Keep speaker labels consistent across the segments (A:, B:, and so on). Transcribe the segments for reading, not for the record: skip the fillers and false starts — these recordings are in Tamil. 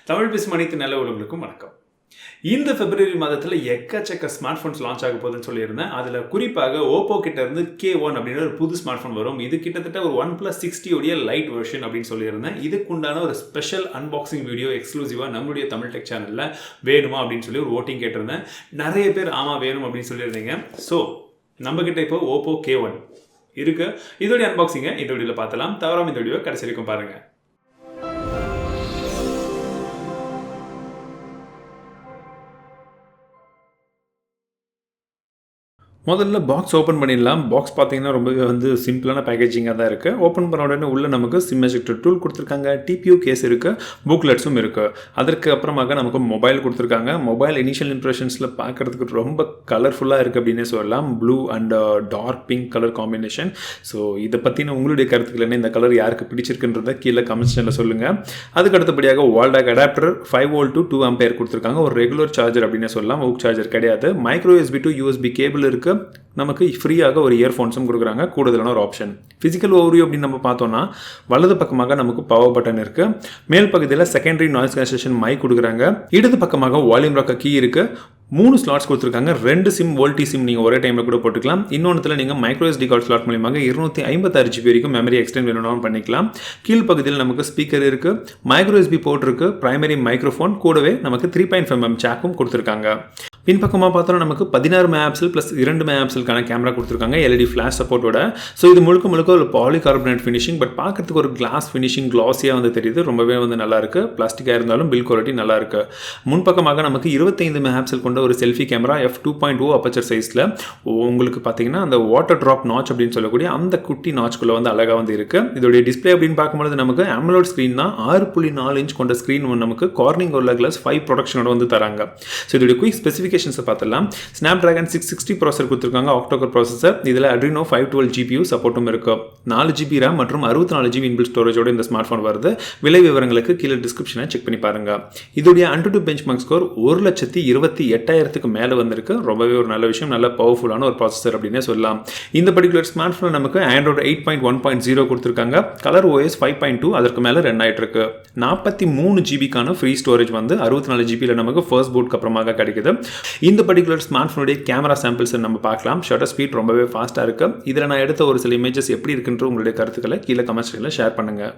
A: தமிழ் பேசும் அனைத்து நல்ல உலகளுக்கும் வணக்கம். இந்த பிப்ரவரி மாதத்தில் எக்கச்சக்க ஸ்மார்ட் ஃபோன்ஸ் லான்ச் ஆக போகுதுன்னு சொல்லியிருந்தேன். அதில் குறிப்பாக ஓப்போ கிட்ட இருந்து K1 அப்படின்ற ஒரு புது ஸ்மார்ட் ஃபோன் வரும். இது கிட்டத்தட்ட ஒரு OnePlus 60 உடைய லைட் வெர்ஷன் அப்படின்னு சொல்லியிருந்தேன். இதுக்குண்டான ஒரு ஸ்பெஷல் அன்பாக்சிங் வீடியோ எக்ஸ்க்ளூசிவாக நம்மளுடைய தமிழ்டெக் சேனலில் வேணுமா அப்படின்னு சொல்லி ஒரு ஓட்டிங் கேட்டிருந்தேன். நிறைய பேர் ஆமாம் வேணும் அப்படின்னு சொல்லியிருந்தீங்க. ஸோ நம்மக்கிட்ட இப்போ OPPO K1 இருக்குது. இதோடைய அன்பாக்சிங்கை இந்த வீடியோவில் பார்த்தலாம். தவறாமல் இந்த வீடியோ கடைசி வரைக்கும் பாருங்கள். முதல்ல பாக்ஸ் ஓப்பன் பண்ணிடலாம். பாக்ஸ் பார்த்தீங்கன்னா ரொம்பவே சிம்பிளான பேக்கேஜிங்காக தான் இருக்குது. ஓப்பன் பண்ண உடனே உள்ளே நமக்கு சிம் எஜெக்டர் டூல் கொடுத்துருக்காங்க, டிபியூ கேஸ் இருக்குது, புக்லெட்ஸும் இருக்குது. அதற்கு அப்புறமாக நமக்கு மொபைல் கொடுத்துருக்காங்க. மொபைல் இனிஷியல் இம்ப்ரெஷன்ஸில் பார்க்குறதுக்கு ரொம்ப கலர்ஃபுல்லாக இருக்குது அப்படின்னே சொல்லலாம். Blue and dark pink colour combination. So இதை பற்றின உங்களுடைய கருத்துக்கள் என்ன, இந்த கலர் யாருக்கு பிடிச்சிருக்குன்றதை கீழே கமெண்ட் செக்ஷனில் சொல்லுங்கள். அதுக்கு அடுத்தபடியாக வால்டாக் அடாப்டர் 5V to 2A கொடுத்துருக்காங்க. ஒரு ரெகுலர் சார்ஜர் அப்படின்னே சொல்லலாம், ஊக் சார்ஜர் கிடையாது. Micro USB to USB cable இருக்குது. நமக்கு ஃப்ரீயாக ஒரு இயர்ஃபோன்ஸும் கொடுக்குறாங்க, கூடுதலான ஒரு ஆப்ஷன். ஃபிசிக்கல் ஓவர்வியூ அப்படின்னு நம்ம பார்த்தோம்னா வலது பக்கமாக நமக்கு பவர் பட்டன் இருக்குது. மேல் பகுதியில் செகண்டரி நாய்ஸ் கேன்சலேஷன் மைக் கொடுக்குறாங்க. இடது பக்கமாக வால்யூம் ராக்க கீ இருக்குது. 3 ஸ்லாட்ஸ் கொடுத்துருக்காங்க. 2 சிம் வோல்டி சிம் நீங்கள் ஒரே டைமில் கூட போட்டுக்கலாம். இன்னொன்றுத்தில் நீங்கள் மைக்ரோ SD கார்டு ஸ்லாட் மூலியமாக 256 GB வரைக்கும் மெமரி எக்ஸ்டெண்ட் வேணும்னு பண்ணிக்கலாம். கீழ் பகுதியில் நமக்கு ஸ்பீக்கர் இருக்குது, மைக்ரோ SD போர்ட் இருக்குது, பிரைமரி மைக்ரோஃபோன், கூடவே நமக்கு 3.5mm ஜாக்கும் கொடுத்துருக்காங்க. பின்பக்கமாக பார்த்தோன்னா நமக்கு 16 MP ப்ளஸ் 2 MP கேமரா கொடுத்துருக்காங்க, LED ஃப்ளாஷ் சப்போர்ட்டோட. ஸோ இது முழுக்க ஒரு பாலிகார்பனேட் ஃபினிஷிங், பட் பார்க்கறதுக்கு ஒரு கிளாஸ் ஃபினிஷிங் கிளாஸியாக தெரியுது. ரொம்பவே நல்லா இருக்கு. பிளாஸ்டிக்காக இருந்தாலும் பில் குவாலிட்டி நல்லா இருக்கு. முன்பக்கமாக நமக்கு 25 MP கொண்ட ஒரு செல்ஃபி கேமரா f2.0 அப்பச்சர் சைஸில் உங்களுக்கு பார்த்தீங்கன்னா அந்த வாட்டர் ட்ராப் நாச் அப்படின்னு சொல்லக்கூடிய அந்த குட்டி நாச்குள்ளே அழகாக இருக்கு. இதோடைய டிஸ்பிளே அப்படின்னு பார்க்கும்போது நமக்கு AMOLED ஸ்க்ரீன் தான். 6.4 இன்ச் கொண்ட ஸ்க்ரீன் நமக்கு கார்னிங் ஒரு கிளாஸ் 5 ப்ரொடக்ஷனோட தராங்க. ஸோ இதோடைய குயிக் ஸ்பெசிஃபிகேஷன்ஸை பார்த்தலாம். Snapdragon 660 ப்ராசஸர் கொடுத்துருக்காங்க, ஆக்டோகோர் ப்ராசஸர். இதில் Adreno 512 GPU சப்போர்ட்டும் இருக்கு. 4 GB RAM மற்றும் 64 GB இன்பில்ட் ஸ்டோரேஜோட இந்த ஸ்மார்ட் ஃபோன் வருது. விலை விவரங்களுக்கு கீழே டிஸ்கிரிப்ஷனை செக் பண்ணி பாருங்க. இதோடைய Antutu பெஞ்ச்மார்க் ஸ்கோர் 1,28,000க்கு மேலே வந்திருக்கு. ரொம்பவே ஒரு நல்ல விஷயம், நல்ல பவர்ஃபுல்லான ஒரு ப்ராசஸர் அப்படின்னே சொல்லலாம். இந்த பர்டிகுலர் ஸ்மார்ட் ஃபோன் நமக்கு Android 8.1.0 கொடுத்துருக்காங்க. கலர் OS 5.2 அதற்கு மேலே ரன் ஆகிட்டு இருக்கு. 43 GBக்கான ஃப்ரீ ஸ்டோரேஜ் 64 GBயில் நமக்கு ஃபர்ஸ்ட் பூட்க்கு அப்புறமாக கிடைக்குது. இந்த பர்டிகுலர் ஸ்மார்ட் ஃபோனுடைய கேமரா சாம்பிள்ஸ் நம்ம பார்க்கலாம். ஷட்டர் ஸ்பீட் ரொம்பவே ஃபாஸ்ட்டாக இருக்குது. இதில் நான் எடுத்த ஒரு சில இமேஜஸ் எப்படி இருக்குன்ற உங்களுடைய கருத்துக்களை கீழே கமெண்ட் செக்ஷனில் ஷேர் பண்ணுங்கள்.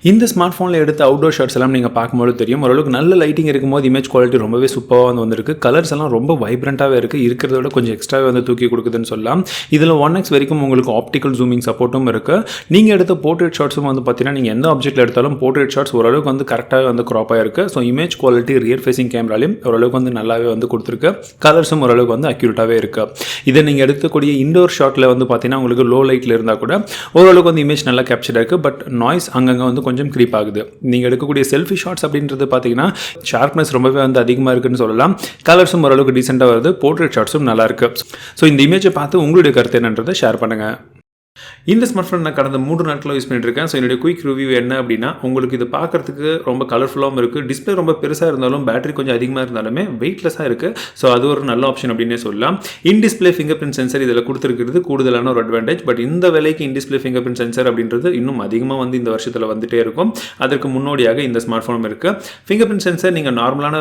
A: இந்த ஸ்மார்ட் ஃபோனில் எடுத்த அவுட்டோர் ஷாட்ஸ் எல்லாம் நீங்கள் பார்க்கும்போது தெரியும், ஓரளவுக்கு நல்ல லைட்டிங் இருக்கும்போது இமேஜ் குவாலிட்டி ரொம்பவே சூப்பராக வந்திருக்கு. கலர்ஸ் எல்லாம் ரொம்ப வைப்ரண்ட்டாகவே இருக்குது. இருக்கிறத விட கொஞ்சம் எக்ஸ்ட்ராவே தூக்கி கொடுக்குதுன்னு சொல்லலாம். இதில் 1x வரைக்கும் உங்களுக்கு ஆப்டிக்கல் ஜூமிங் சப்போர்ட்டும் இருக்குது. நீங்கள் எடுத்த போர்ட்ரேட் ஷாட்ஸும் பார்த்தீங்கன்னா நீங்கள் எந்த ஆப்ஜெக்ட்டில் எடுத்தாலும் போர்ட்ரேட் ஷாட்ஸ் ஓரளவுக்கு கரெக்டாக க்ராப்பாக இருக்குது. So image quality rear facing கேமராலையும் ஓரளவுக்கு நல்லாவே கொடுத்துருக்கு. கலர்ஸும் ஓரளவுக்கு அக்யூரேட்டாகவே இருக்குது. இதை நீங்கள் எடுக்கக்கூடிய இண்டோர் ஷாட்டில் பார்த்தீங்கன்னா உங்களுக்கு லோ லைட்டில் இருந்தால் கூட ஓரளவுக்கு இமேஜ் நல்லா கேப்சர் இருக்குது. பட் நாய்ஸ் அங்கங்கே கொஞ்சம் கிரீப் ஆகுது. நீங்கள் எடுக்கக்கூடிய செல்ஃபி ஷாட்ஸ் அப்படின்றது பார்த்தீங்கன்னா ஷார்ப்னஸ் ரொம்பவே அதிகமாக இருக்குன்னு சொல்லலாம். கலர்ஸும் ஓரளவுக்கு டீசெண்டாக வருது. போர்ட்ரேட் ஷாட்ஸும் நல்லா இருக்கு. ஸோ இந்த இமேஜை பார்த்து உங்களுடைய கருத்து என்னன்றதை ஷேர் பண்ணுங்கள். இந்த ஸ்மார்ட் ஃபோன் நான் கடந்த 3 நாட்களாக யூஸ் பண்ணிட்டு இருக்கேன். ஸோ என்னுடைய குயிக் ரிவ்யூ என்ன அப்படின்னா, உங்களுக்கு இது பார்க்கறதுக்கு ரொம்ப கலர்ஃபுல்லாகவும் இருக்குது. டிஸ்பிளே ரொம்ப பெருசாக இருந்தாலும் பேட்டரி கொஞ்சம் அதிகமாக இருந்தாலுமே வெயிட்லெஸ்ஸாக இருக்குது. ஸோ அது ஒரு நல்ல ஆப்ஷன் அப்படின்னே சொல்லலாம். இன் டிஸ்பிளே ஃபிங்கர்பிரிண்ட் சென்சர் இதில் கொடுத்துருக்கிறது கூடுதலான ஒரு அட்வான்டேஜ். பட் இந்த விலைக்கு இன் டிஸ்பிளே ஃபிங்கர்பிரிண்ட் சென்சர் அப்படின்றது இன்னும் அதிகமாக இந்த வருஷத்தில் வந்துட்டே இருக்கும். அதற்கு முன்னோடியாக இந்த ஸ்மார்ட் ஃபோனும் இருக்குது. ஃபிங்கர்பிரிண்ட் சென்சர் நீங்கள் நார்மலான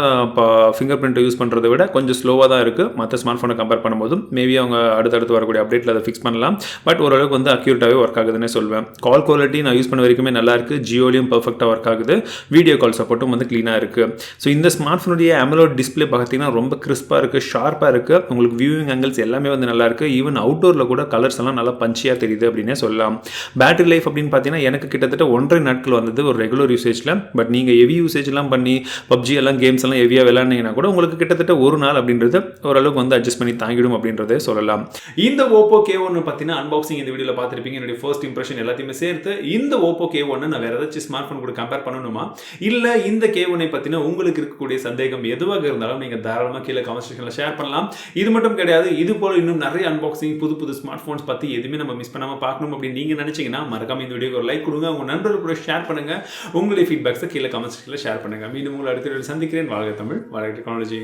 A: ஃபிங்கர் பிரிண்ட்டை யூஸ் பண்ணுறதை விட கொஞ்சம் ஸ்லோவாக தான் இருக்குது. மற்ற ஸ்மார்ட் ஃபோனை கம்பேர் பண்ணும்போதும் மேபி அவங்க அடுத்தடுத்து வரக்கூடிய அப்டேட்டில் அதை ஃபிக்ஸ் பண்ணலாம். பட் ஓரளவுக்கு அக்யூரேட்டாகவே ஒர்க் ஆகுதுன்னு சொல்வேன். கால் குவாலிட்டி நான் யூஸ் பண்ண வரைக்குமே நல்லா இருக்குது. ஜியோலையும் பர்ஃபெக்டாக ஒர்க் ஆகுது. வீடியோ கால் சப்போர்ட்டும் க்ளீனாக இருக்குது. ஸோ இந்த ஸ்மார்ட் ஃபோனுடைய AMOLED டிஸ்பிளே பார்த்தீங்கன்னா ரொம்ப கிறிஸ்பாக இருக்குது, ஷார்ப்பாக இருக்குது. உங்களுக்கு வியூவிங் ஆங்கிள்ஸ் எல்லாமே நல்லா இருக்குது. ஈவன் அவுட்டோரில் கூட கலர்ஸ் எல்லாம் நல்லா பஞ்சியாக தெரியுது அப்படின்னே சொல்லலாம். பேட்டரி லைஃப் அப்படின்னு பார்த்தீங்கன்னா எனக்கு கிட்டத்தட்ட 1.5 நாட்கள் வந்தது ஒரு ரெகுலர் யூசேஜில். பட் நீங்கள் ஹெவி யூசேஜ்லாம் பண்ணி பப்ஜி எல்லாம் கேம்ஸ் எல்லாம் ஹெவியாக விளையாடினீங்கன்னா கூட உங்களுக்கு கிட்டத்தட்ட ஒரு நாள் அப்படின்றது ஓரளவுக்கு அட்ஜஸ்ட் பண்ணி தாங்கிடும் அப்படின்றதே சொல்லலாம். இந்த OPPO K1 பார்த்தீங்கன்னா அன்பாக்சிங் இந்த வீடியோவில் பார்த்துருப்பீங்க. என்னுடைய ஃபர்ஸ்ட் இம்ப்ரெஷன் எல்லாத்தையுமே சேர்த்து இந்த OPPO K1 நான் வேற ஏதாச்சும் ஸ்மார்ட் ஃபோன் கூட கம்பேர் பண்ணணுமா, இல்லை இந்த K1 பற்றின உங்களுக்கு இருக்கக்கூடிய சந்தேகம் எதுவாக இருந்தாலும் நீங்கள் தாராளமாக கீழே கமெண்ட் செக்ஷனில் ஷேர் பண்ணலாம். இது மட்டும் கிடையாது, இது போல இன்னும் நிறைய அன்பாக்சிங் புது ஸ்மார்ட் ஃபோன்ஸ் பற்றி எதுவுமே நம்ம மிஸ் பண்ணாமல் பார்க்கணும் அப்படின்னு நீங்கள் நினைச்சீங்கன்னா மறக்காம இந்த வீடியோக்கு ஒரு லைக் கொடுங்க. உங்கள் நண்பர்கள் கூட ஷேர் பண்ணுங்க. உங்களுடைய ஃபீட்பேக்ஸை கீழே கமெண்ட் செக்ஷனில் ஷேர் பண்ணுங்க. மீண்டும் உங்களை அடுத்த வீடியோவில் சந்திக்கிறேன். வாழ்க தமிழ், வாழ்க டெக்னாலஜி.